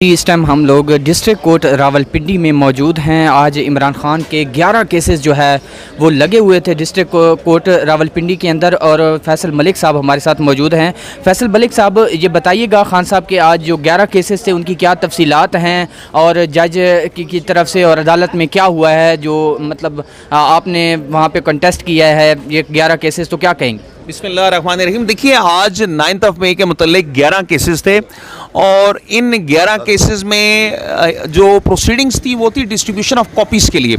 इस टाइम हम लोग डिस्ट्रिक्ट कोर्ट रावलपिंडी में मौजूद हैं। आज इमरान खान के 11 केसेस जो है वो लगे हुए थे डिस्ट्रिक्ट कोर्ट रावलपिंडी के अंदर और फैसल मलिक साहब हमारे साथ मौजूद हैं। फैसल मलिक साहब, ये बताइएगा खान साहब के आज जो 11 केसेस थे उनकी क्या तफसीलात हैं और जज की तरफ से और अदालत में क्या हुआ है, जो मतलब आपने वहाँ पे कंटेस्ट किया है ये 11 केसेस, तो क्या कहेंगे? बिस्मिल्लाहिर्रहमानिर्रहीम। देखिए, आज 9 मई के मुतल्लिक 11 केसेस थे और इन 11 केसेस में जो प्रोसीडिंग्स थी वो थी डिस्ट्रीब्यूशन ऑफ कॉपीज़ के लिए।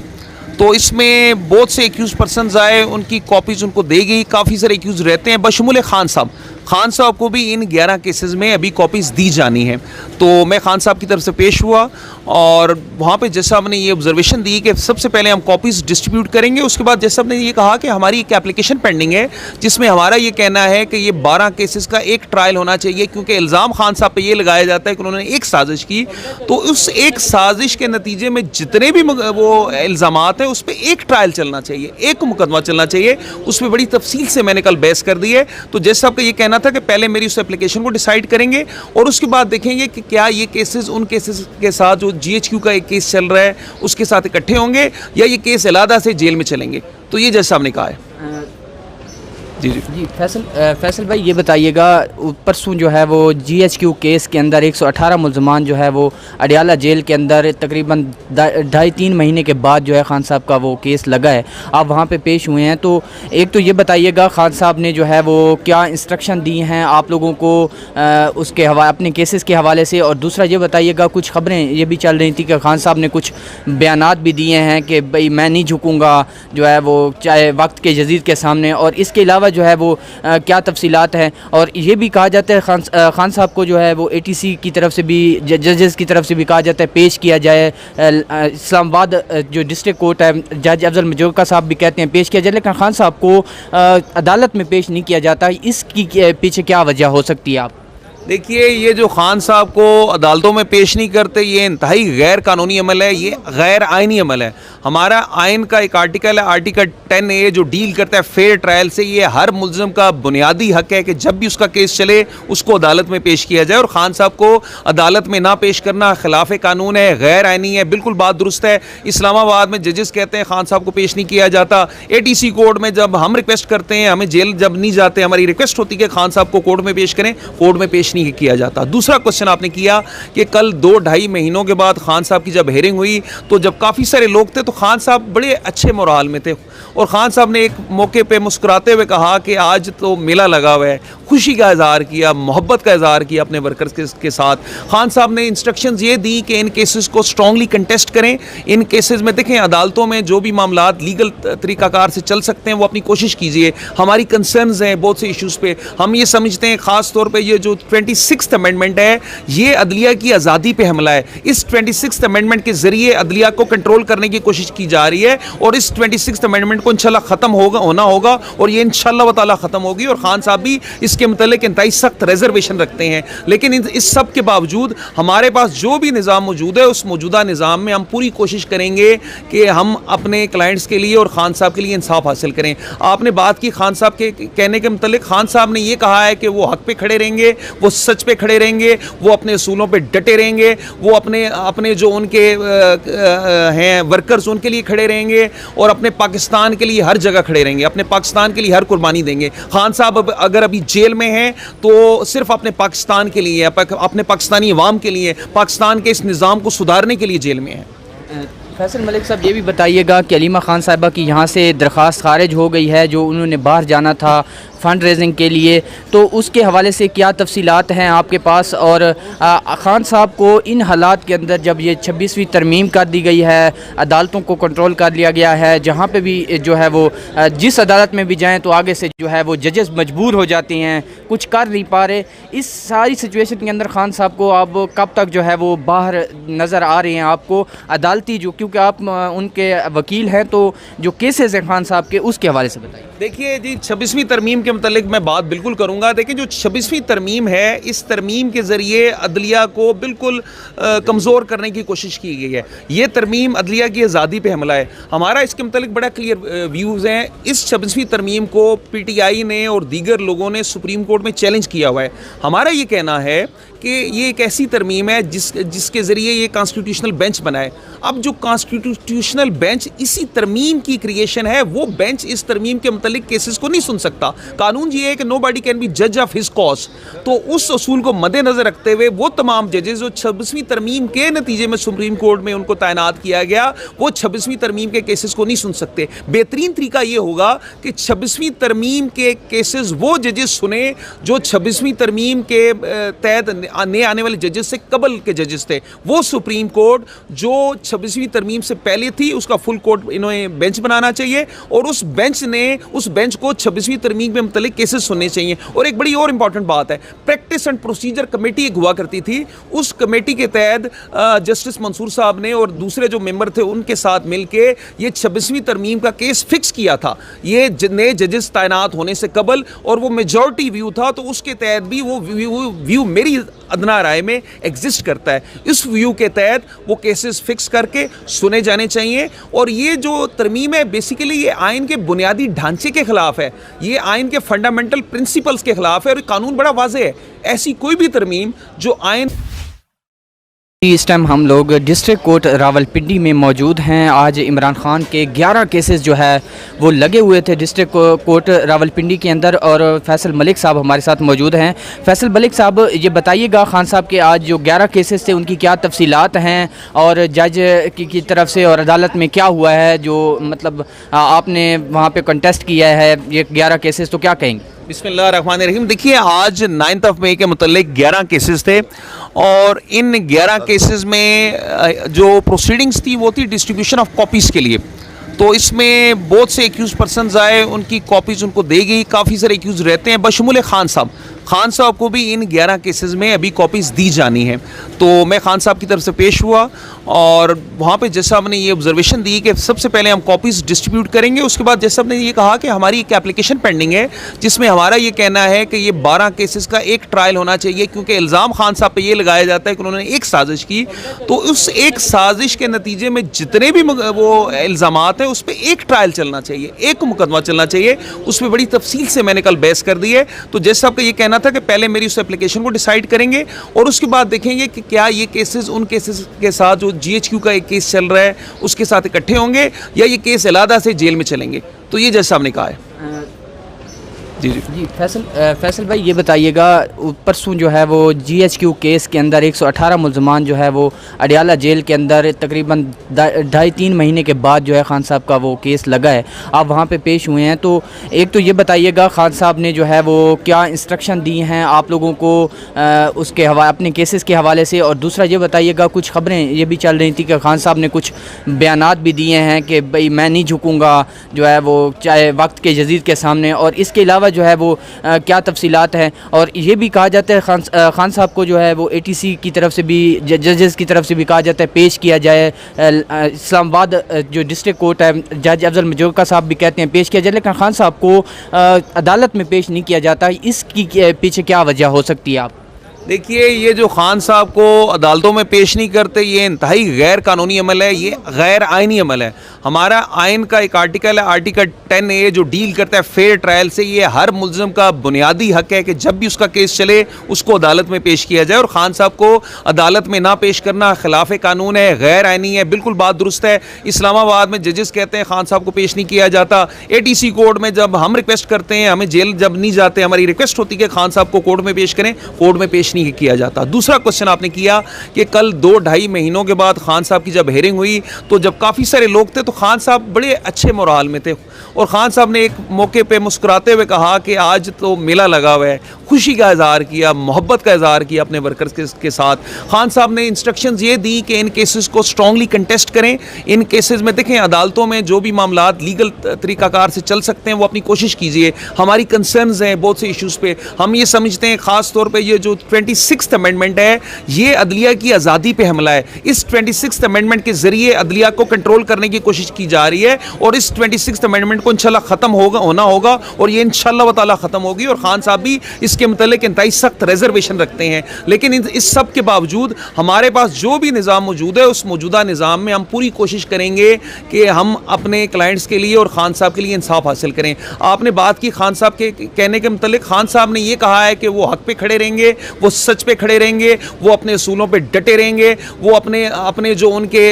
तो इसमें बहुत से एक्यूज़ पर्सनस आए, उनकी कॉपीज़ उनको दी गई। काफ़ी सारे एक्यूज़ रहते हैं, बशमूल खान साहब को भी इन 11 केसेस में अभी कॉपीज़ दी जानी है। तो मैं खान साहब की तरफ से पेश हुआ और वहाँ पे जज साहब ने ये ऑब्जर्वेशन दी कि सबसे पहले हम कॉपीज़ डिस्ट्रीब्यूट करेंगे। उसके बाद जज साहब ने ये कहा कि हमारी एक एप्लीकेशन पेंडिंग है जिसमें हमारा ये कहना है कि ये 12 केसेस का एक ट्रायल होना चाहिए, क्योंकि इल्ज़ाम खान साहब पे ये लगाया जाता है कि उन्होंने एक साजिश की। तो उस एक साजिश के नतीजे में जितने भी वो इल्ज़ामात हैं उस पर एक ट्रायल चलना चाहिए, एक मुकदमा चलना चाहिए। उस पर बड़ी तफसील से मैंने कल बहस कर दी है। तो जज साहब का ये कहना था कि पहले मेरी उस एप्लीकेशन को डिसाइड करेंगे और उसके बाद देखेंगे कि क्या ये केसेस उन केसेस के साथ जो GHQ का एक केस चल रहा है उसके साथ इकट्ठे होंगे या ये केस अलहदा से जेल में चलेंगे। तो ये जज साहब ने कहा है। जी फैसल भाई, ये बताइएगा, परसों जो है वो GHQ केस के अंदर 118 मुल्ज़मान जो है वो अडियाला जेल के अंदर तकरीबन 2.5-3 महीने के बाद जो है खान साहब का वो केस लगा है। आप वहाँ पे पेश हुए हैं, तो एक तो ये बताइएगा खान साहब ने जो है वो क्या इंस्ट्रक्शन दी हैं आप लोगों को उसके अपने केसेस के हवाले से, और दूसरा ये बताइएगा कुछ खबरें ये भी चल रही थी कि खान साहब ने कुछ बयानात भी दिए हैं कि भाई मैं नहीं झुकूँगा जो है वो चाहे वक्त के जदीद के सामने, और इसके अलावा जो है वो क्या तफसीलात हैं। और ये भी कहा जाता है खान साहब को जो है वो ATC की तरफ से भी, जजेस की तरफ से भी कहा जाता है पेश किया जाए इस्लामाबाद जो डिस्ट्रिक्ट कोर्ट है, जज अफजल मजोका साहब भी कहते हैं पेश किया जाए, लेकिन खान साहब को अदालत में पेश नहीं किया जाता। इसकी पीछे क्या वजह हो सकती है? आप देखिए, ये जो खान साहब को अदालतों में पेश नहीं करते, ये इंतहाई गैर कानूनी अमल है, ये गैर आइनी अमल है। हमारा आइन का एक आर्टिकल है, आर्टिकल 10A, जो डील करता है फेयर ट्रायल से। ये हर मुल्ज़िम का बुनियादी हक है कि जब भी उसका केस चले उसको अदालत में पेश किया जाए, और खान साहब को अदालत में ना पेश करना खिलाफ कानून है, गैर आइनी है। बिल्कुल बात दुरुस्त है। इस्लामाबाद में जजेस कहते हैं खान साहब को पेश नहीं किया जाता। ATC कोर्ट में जब हम रिक्वेस्ट करते हैं, हमें जेल जब नहीं जाते, हमारी रिक्वेस्ट होती है कि खान साहब को कोर्ट में पेश करें, कोर्ट में पेश नहीं किया जाता। दूसरा क्वेश्चन आपने किया कि कल 2-2.5 महीनों के बाद खान साहब की जब हेयरिंग हुई तो जब काफ़ी सारे लोग थे तो खान साहब बड़े अच्छे मोराल में थे, और खान साहब ने एक मौके पे मुस्कुराते हुए कहा कि आज तो मेला लगा हुआ है, खुशी का इजहार किया, मोहब्बत का इजहार किया अपने वर्कर्स के साथ। खान साहब ने इंस्ट्रक्शंस ये दी कि इन केसेस को स्ट्रांगली कंटेस्ट करें। इन केसेस में देखें, अदालतों में जो भी मामलात लीगल तरीक़ाकार से चल सकते हैं वो अपनी कोशिश कीजिए। हमारी कंसर्न्स हैं बहुत से इशूज़ पे। हम ये समझते हैं ख़ास तौर पर ये जो 26th अमेंडमेंट है ये अदलिया की आज़ादी पे हमला है। इस 26th अमेंडमेंट के ज़रिए अदलिया को कंट्रोल करने की कोशिश की जा रही है, और इस 26th अमेंडमेंट को इंशाल्लाह ख़त्म होना होगा, और ये इंशाल्लाह व ताला ख़त्म होगी। और खान साहब भी इसके मुतल्लिक इंतहाई सख्त रिजर्वेशन रखते हैं। लेकिन इस सब के बावजूद हमारे पास जो भी निज़ाम मौजूद है उस मौजूदा निज़ाम में हम पूरी कोशिश करेंगे कि हम अपने क्लाइंट्स के लिए और खान साहब के लिए इंसाफ हासिल करें। आपने बात की खान साहब के कहने के मुतल्लिक, खान साहब ने ये कहा है कि वो हक पे खड़े रहेंगे, वो सच पे खड़े रहेंगे, वो अपने असूलों पे डटे रहेंगे, वो अपने जो उनके हैं वर्कर्स उनके लिए खड़े रहेंगे, और अपने पाकिस्तान के लिए हर जगह खड़े रहेंगे, अपने पाकिस्तान के लिए हर कुर्बानी देंगे। खान साहब अगर अभी जेल में हैं तो सिर्फ अपने पाकिस्तान के लिए, अपने पाकिस्तानी अवाम के लिए, पाकिस्तान के इस निज़ाम को सुधारने के लिए जेल में है। फैसल मलिक साहब, ये भी बताइएगा कि अलीमा खान साहिबा की यहाँ से दरख्वास्त खारिज हो गई है, जो उन्होंने बाहर जाना था फ़ंड रेजिंग के लिए, तो उसके हवाले से क्या तफसीलात हैं आपके पास? और खान साहब को इन हालात के अंदर जब ये 26वीं तरमीम कर दी गई है, अदालतों को कंट्रोल कर लिया गया है, जहाँ पे भी जो है वो जिस अदालत में भी जाएँ तो आगे से जो है वो जजेस मजबूर हो जाते हैं, कुछ कर नहीं पा रहे, इस सारी सिचुएशन के अंदर खान साहब को अब कब तक जो है वो बाहर नज़र आ रहे हैं आपको अदालती, जो क्योंकि आप उनके वकील हैं, तो जो केसेस हैं खान साहब के उसके हवाले से बताइए। देखिए जी, 26वीं तरमीम के मुतल्लिक मैं बात बिल्कुल करूँगा। देखिए, जो 26वीं तरमीम है, इस तरमीम के ज़रिए अदलिया को बिल्कुल कमज़ोर करने की कोशिश की गई है। ये तरमीम अदलिया की आज़ादी पे हमला है। हमारा इसके मुतल्लिक बड़ा क्लियर व्यूज़ हैं। इस 26वीं तरमीम को PTI ने और दीगर लोगों ने सुप्रीम कोर्ट में चैलेंज किया हुआ है। हमारा ये कहना है कि ये एक ऐसी तरमीम है जिसके ज़रिए ये कॉन्स्टिट्यूशनल बेंच बनाए। अब जो कॉन्स्टिट्यूशनल बेंच इसी तरमीम की क्रिएशन है, वो बेंच इस तरमीम के मतलब केसेस को नहीं सुन सकता। कानून ये है कि नोबडी कैन बी जज ऑफ हिज कॉज। तो उस असूल को मद्देनज़र रखते हुए वो तमाम जजेस जो 26वीं तरमीम के नतीजे में सुप्रीम कोर्ट में उनको तैनात किया गया, वो 26वीं तरमीम के केसेस को नहीं सुन सकते। बेहतरीन तरीका ये होगा कि 26वीं तरमीम के केसेस वो जजेस सुने जो 26वीं तरमीम के तहत नए आने वाले जजेस से कबल के जजेस थे। वो सुप्रीम कोर्ट जो 26वीं तरमीम से पहले थी, उसका फुल कोर्ट इन्हें बेंच बनाना चाहिए और उस बेंच को 26वीं तरमीम में मुतल्लिक केसेस सुनने चाहिए। और एक बड़ी और इंपॉर्टेंट बात है, प्रैक्टिस एंड प्रोसीजर कमेटी एक हुआ करती थी। उस कमेटी के तहत जस्टिस मंसूर साहब ने और दूसरे जो मेंबर थे उनके साथ मिलके ये 26वीं तरमीम का केस फिक्स किया था, ये नए जजेस तैनात होने से कबल, और वो मेजॉरिटी व्यू था। तो उसके तहत भी वो व्यू मेरी अदना राय में एग्जिस्ट करता है। इस व्यू के तहत वो केसेस फिक्स करके सुने जाने चाहिए। और ये जो तरमीम है बेसिकली ये आइन के बुनियादी ढांचे के खिलाफ है, ये आइन के फंडामेंटल प्रिंसिपल्स के खिलाफ है। और कानून बड़ा वाज़ेह है, ऐसी कोई भी तरमीम जो आइन। इस टाइम हम लोग डिस्ट्रिक्ट कोर्ट रावलपिंडी में मौजूद हैं। आज इमरान खान के 11 केसेस जो है वो लगे हुए थे डिस्ट्रिक्ट कोर्ट रावलपिंडी के अंदर, और फैसल मलिक साहब हमारे साथ मौजूद हैं। फैसल मलिक साहब, ये बताइएगा खान साहब के आज जो 11 केसेस थे उनकी क्या तफसीलात हैं, और जज की तरफ से और अदालत में क्या हुआ है, जो मतलब आपने वहाँ पे कंटेस्ट किया है ये 11 केसेस, तो क्या कहेंगे? बिस्मिल्लाहिर्रहमानिर्रहीम। देखिए, आज 9 मई के मुतल्लिक 11 केसेस थे और इन 11 केसेस में जो प्रोसीडिंग्स थी वो थी डिस्ट्रीब्यूशन ऑफ कॉपीज़ के लिए। तो इसमें बहुत से एक्यूज़ पर्सनस आए, उनकी कॉपीज़ उनको दी गई। काफ़ी सारे एक्यूज़ रहते हैं, बशमूल खान साहब को भी इन 11 केसेस में अभी कॉपीज़ दी जानी है। तो मैं खान साहब की तरफ से पेश हुआ और वहाँ पे जज साहब ने ये ऑब्जर्वेशन दी कि सबसे पहले हम कॉपीज़ डिस्ट्रीब्यूट करेंगे। उसके बाद जज साहब ने ये कहा कि हमारी एक एप्लीकेशन पेंडिंग है जिसमें हमारा ये कहना है कि ये 12 केसेस का एक ट्रायल होना चाहिए, क्योंकि इल्ज़ाम खान साहब पे ये लगाया जाता है कि उन्होंने एक साजिश की। तो उस एक साजिश के नतीजे में जितने भी वो इल्ज़ामात हैं उस पर एक ट्रायल चलना चाहिए, एक मुकदमा चलना चाहिए। उस पर बड़ी तफसील से मैंने कल बहस कर दी है। तो जज साहब का ये कहना था कि पहले मेरी उस एप्लीकेशन को डिसाइड करेंगे और उसके बाद देखेंगे कि क्या ये केसेस उन केसेस के साथ जो GHQ का एक केस चल रहा है उसके साथ इकट्ठे होंगे या ये केस अलहदा से जेल में चलेंगे। तो ये जज साहब ने कहा है। जी फैसल भाई, ये बताइएगा, परसों जो है वो GHQ केस के अंदर 118 मुल्ज़मान जो है वो अडियाला जेल के अंदर तकरीबन 2.5-3 महीने के बाद जो है खान साहब का वो केस लगा है। आप वहाँ पे पेश हुए हैं, तो एक तो ये बताइएगा खान साहब ने जो है वो क्या इंस्ट्रक्शन दी हैं आप लोगों को उसके अपने केसेस के हवाले से, और दूसरा ये बताइएगा, कुछ खबरें ये भी चल रही थी कि खान साहब ने कुछ बयानात भी दिए हैं कि भाई मैं नहीं झुकूँगा जो है वो चाहे वक्त के जदीद के सामने, और इसके अलावा जो है वो क्या तफसीलात हैं। और ये भी कहा जाता है खान साहब को जो है वो ATC की तरफ से भी, जजेस की तरफ से भी कहा जाता है पेश किया जाए। इस्लामाबाद जो डिस्ट्रिक्ट कोर्ट है, जज अफजल मजोका साहब भी कहते हैं पेश किया जाए, लेकिन खान साहब को अदालत में पेश नहीं किया जाता। इसकी पीछे क्या वजह हो सकती है? आप देखिए, ये जो खान साहब को अदालतों में पेश नहीं करते, ये इंतहाई गैर कानूनी अमल है, ये गैर आइनी अमल है। हमारा आइन का एक आर्टिकल है, आर्टिकल 10A, जो डील करता है फेयर ट्रायल से। ये हर मुल्ज़िम का बुनियादी हक है कि जब भी उसका केस चले उसको अदालत में पेश किया जाए, और खान साहब को अदालत में ना पेश करना खिलाफ कानून है, गैर आइनी है। बिल्कुल बात दुरुस्त है। इस्लामाबाद में जजेस कहते हैं खान साहब को पेश नहीं किया जाता। ATC कोर्ट में जब हम रिक्वेस्ट करते हैं, हमें जेल जब नहीं जाते, हमारी रिक्वेस्ट होती है कि खान साहब को कोर्ट में पेश करें, कोर्ट में पेश नहीं किया जाता। दूसरा क्वेश्चन आपने किया कि कल 2-2.5 महीनों के बाद खान साहब की जब हेयरिंग हुई तो जब काफ़ी सारे लोग थे तो खान साहब बड़े अच्छे मोराल में थे, और खान साहब ने एक मौके पे मुस्कुराते हुए कहा कि आज तो मेला लगा हुआ है, खुशी का इजहार किया, मोहब्बत का इजहार किया अपने वर्कर्स के साथ। खान साहब ने इंस्ट्रक्शंस ये दी कि इन केसेस को स्ट्रांगली कंटेस्ट करें। इन केसेस में देखें, अदालतों में जो भी मामलात लीगल तरीकाकार से चल सकते हैं वो अपनी कोशिश कीजिए। हमारी कंसर्न्स हैं बहुत से इशूज़ पे। हम ये समझते हैं ख़ास तौर पर ये जो 26th अमेंडमेंट है ये अदलिया की आज़ादी पे हमला है। इस 26th अमेंडमेंट के ज़रिए अदलिया को कंट्रोल करने की कोशिश की जा रही है, और इस 26th अमेंडमेंट को इंशाल्लाह ख़त्म होना होगा, और ये इंशाल्लाह व ताला ख़त्म होगी। और खान साहब भी इसके मतलब इंतहाई सख्त रिजर्वेशन रखते हैं। लेकिन इस सब के बावजूद हमारे पास जो भी निज़ाम मौजूद है उस मौजूदा निज़ाम में हम पूरी कोशिश करेंगे कि हम अपने क्लाइंट्स के लिए और खान साहब के लिए इंसाफ हासिल करें। आपने बात की खान साहब के कहने के मतलब, खान साहब ने ये कहा है कि वो हक पे खड़े रहेंगे, वो सच पे खड़े रहेंगे, वो अपने असूलों पे डटे रहेंगे, वो अपने जो उनके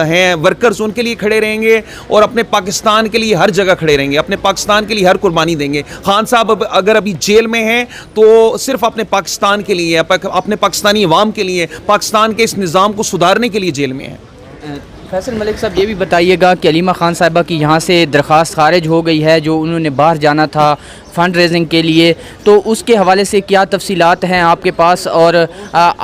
हैं वर्कर्स उनके लिए खड़े रहेंगे और अपने पाकिस्तान के लिए हर जगह खड़े रहेंगे, अपने पाकिस्तान के लिए हर कुर्बानी देंगे। खान साहब अगर अभी जेल में हैं तो सिर्फ अपने पाकिस्तान के लिए, अपने पाकिस्तानी अवाम के लिए, पाकिस्तान के इस निज़ाम को सुधारने के लिए जेल में है। फैसल मलिक साहब, ये भी बताइएगा कि अलीमा खान साहिबा की यहाँ से दरख्वास्त खारिज हो गई है, जो उन्होंने बाहर जाना था फ़ंड रेजिंग के लिए, तो उसके हवाले से क्या तफसीलात हैं आपके पास? और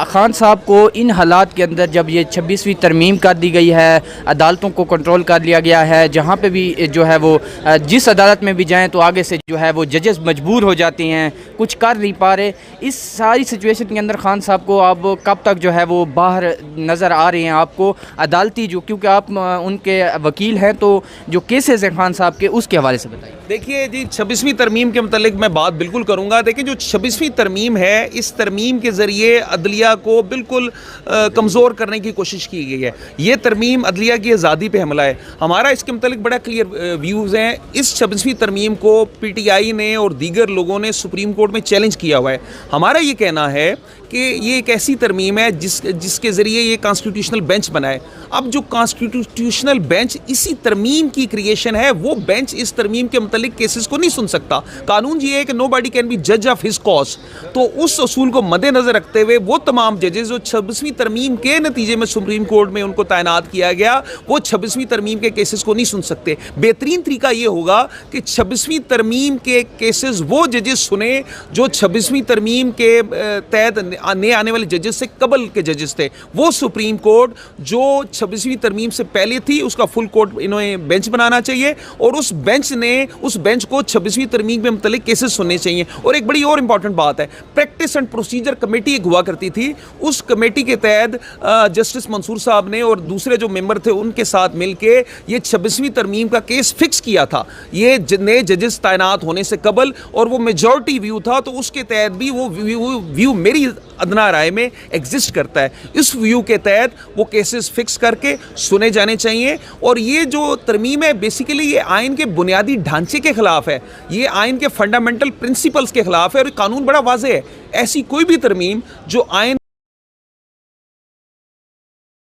खान साहब को इन हालात के अंदर जब ये 26वीं तरमीम कर दी गई है, अदालतों को कंट्रोल कर लिया गया है, जहाँ पे भी जो है वो जिस अदालत में भी जाएं तो आगे से जो है वो जजेस मजबूर हो जाते हैं, कुछ कर नहीं पा रहे, इस सारी सिचुएशन के अंदर खान साहब को अब कब तक जो है वो बाहर नज़र आ रहे हैं आपको अदालती, जो क्योंकि आप उनके वकील हैं, तो जो केसेस हैं खान साहब के उसके हवाले से बताइए। देखिए जी, 26वीं तरमीम के मतलब मैं बात बिल्कुल करूंगा। देखिए, जो 26वीं तरमीम है, इस तरमीम के ज़रिए अदलिया को बिल्कुल कमज़ोर करने की कोशिश की गई है। ये तरमीम अदलिया की आज़ादी पे हमला है। हमारा इसके मतलब बड़ा क्लियर व्यूज़ हैं। इस 26वीं तरमीम को PTI ने और दीगर लोगों ने सुप्रीम कोर्ट में चैलेंज किया हुआ है। हमारा ये कहना है कि ये एक ऐसी तरमीम है जिसके ज़रिए ये कॉन्स्टिट्यूशनल बेंच बना है। अब जो कॉन्स्टिट्यूशनल बेंच इसी तरमीम की क्रिएशन है, वो बेंच इस तरमीम के मतलब केसेस को नहीं सुन सकता। कानून ये है कि नोबडी कैन बी जज ऑफ हिज कॉज। तो उस असूल को मद्देनजर रखते हुए वो तमाम जजेस जो 26वीं तरमीम के नतीजे में सुप्रीम कोर्ट में उनको तैनात किया गया, वो 26वीं तरमीम के केसेस को नहीं सुन सकते। बेहतरीन तरीका ये होगा कि 26वीं तरमीम के केसेस वो जजेस सुने जो 26वीं तरमीम के तहत नए आने वाले जजेस से कबल के जजेस थे। वो सुप्रीम कोर्ट जो 26वीं तरमीम से पहले थी, उसका फुल कोर्ट इन्होंने बेंच बनाना चाहिए और उस बेंच को 26वीं तरमीम में मुतल्लिक केसेस सुनने चाहिए। और एक बड़ी और इंपॉर्टेंट बात है, प्रैक्टिस एंड प्रोसीजर कमेटी एक हुआ करती थी। उस कमेटी के तहत जस्टिस मंसूर साहब ने और दूसरे जो मेंबर थे उनके साथ मिलके ये 26वीं तरमीम का केस फिक्स किया था, ये नए जजेस तैनात होने से कबल, और वो मेजॉरिटी व्यू था। तो उसके तहत भी वो व्यू मेरी अदना राय में एग्जिस्ट करता है। इस व्यू के तहत वो केसेस फिक्स करके सुने जाने चाहिए। और ये जो तरमीम है, बेसिकली ये आइन के बुनियादी ढांचे के खिलाफ है, ये आइन के फंडामेंटल प्रिंसिपल्स के खिलाफ है। और कानून बड़ा वाज़ेह है, ऐसी कोई भी तरमीम जो आइन